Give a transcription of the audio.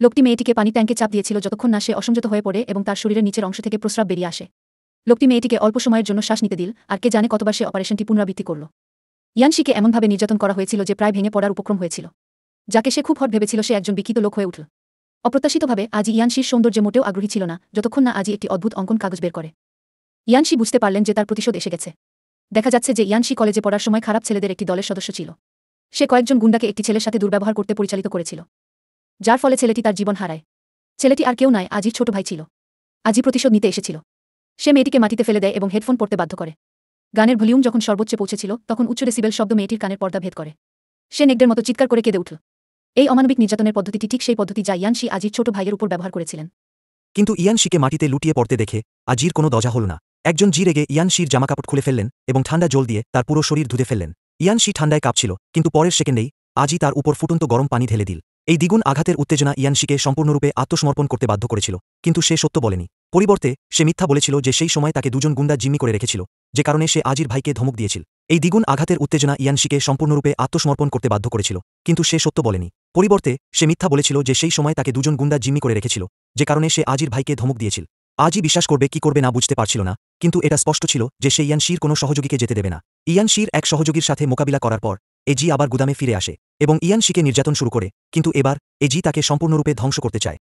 লোকটি মেয়েটিকে পানি ট্যাঙ্কে চাপ দিয়েছিল যতক্ষণ না সে অসংযত হয়ে পড়ে এবং তার শরীরের নিচের অংশ থেকে প্রস্রাব বেরিয়ে আসে। লোকটি মেয়েটিকে অল্প সময়ের জন্য শ্বাস নিতে দিল, আর কে জানে কতবার সে অপারেশনটি পুনরাবৃত্তি করল। ইয়ানশিকে এমনভাবে নির্যাতন করা হয়েছিল যে প্রায় ভেঙে পড়ার উপক্রম হয়েছিল। যাকে সে খুব হট ভেবেছিল সে একজন বিকৃত লোক হয়ে উঠল। অপ্রত্যাশিতভাবে আজি ইয়ানশির সৌন্দর্যে মোটেও আগ্রহী ছিল না, যতক্ষণ না আজি একটি অদ্ভুত অঙ্কন কাগজ বের করে। ইয়ানশি বুঝতে পারলেন যে তার প্রতিশোধ এসে গেছে। দেখা যাচ্ছে যে ইয়ানশি কলেজে পড়ার সময় খারাপ ছেলেদের একটি দলের সদস্য ছিল। সে কয়েকজন গুন্ডাকে একটি ছেলের সাথে দুর্ব্যবহার করতে পরিচালিত করেছিল, যার ফলে ছেলেটি তার জীবন হারায়। ছেলেটি আর কেউ নয়, আজির ছোট ভাই ছিল। আজি প্রতিশোধ নিতে এসেছিল। সে মেয়েটিকে মাটিতে ফেলে দেয় এবং হেডফোন পরতে বাধ্য করে। গানের ভলিউম যখন সর্বোচ্চে পৌঁছেছিল তখন উচ্চ ডেসিবেল শব্দ মেয়েটির কানের পর্দা ভেদ করে। সে নেকড়ের মতো চিৎকার করে কেঁদে উঠল। এই অমানবিক নির্যাতনের পদ্ধতিটি ঠিক সেই পদ্ধতি যা ইয়ানশি আজির ছোট ভাইয়ের উপর ব্যবহার করেছিলেন। কিন্তু ইয়ানশিকে মাটিতে লুটিয়ে পড়তে দেখে আজির কোনো দজা হল না। একজন জি রেগে ইয়ানশির জামাকাপড় খুলে ফেললেন এবং ঠান্ডা জল দিয়ে তার পুরো শরীর ধুতে ফেললেন। ইয়ানশি ঠান্ডায় কাঁপছিল, কিন্তু পরের সেকেন্ডেই আজি তার উপর ফুটন্ত গরম পানি ঢেলে দিল। এই দ্বিগুণ আঘাতের উত্তেজনা ইয়ানশিকে সম্পূর্ণরূপে আত্মসমর্পণ করতে বাধ্য করেছিল, কিন্তু সে সত্য বলেনি। পরিবর্তে সে মিথ্যা বলেছিল যে সেই সময় তাকে দুজন গুন্ডা জিম্মি করে রেখেছিল, যে কারণে সে আজির ভাইকে ধমক দিয়েছিল। এই দ্বিগুণ আঘাতের উত্তেজনা ইয়ানশিকে সম্পূর্ণরূপে আত্মসমর্পণ করতে বাধ্য করেছিল, কিন্তু সে সত্য বলেনি। পরিবর্তে সে মিথ্যা বলেছিল যে সেই সময় তাকে দুজন গুন্ডা জিম্মি করে রেখেছিল, যে কারণে সে আজির ভাইকে ধমক দিয়েছিল। আজি বিশ্বাস করবে কি করবে না বুঝতে পারছিল না, কিন্তু এটা স্পষ্ট ছিল যে সে ইয়ানশির কোনো সহযোগীকে যেতে দেবে না। ইয়ানশির এক সহযোগীর সাথে মোকাবিলা করার পর এজি আবার গুদামে ফিরে আসে এবং ইয়ানশিকে নির্যাতন শুরু করে, কিন্তু এবার এজি তাকে সম্পূর্ণরূপে ধ্বংস করতে চায়।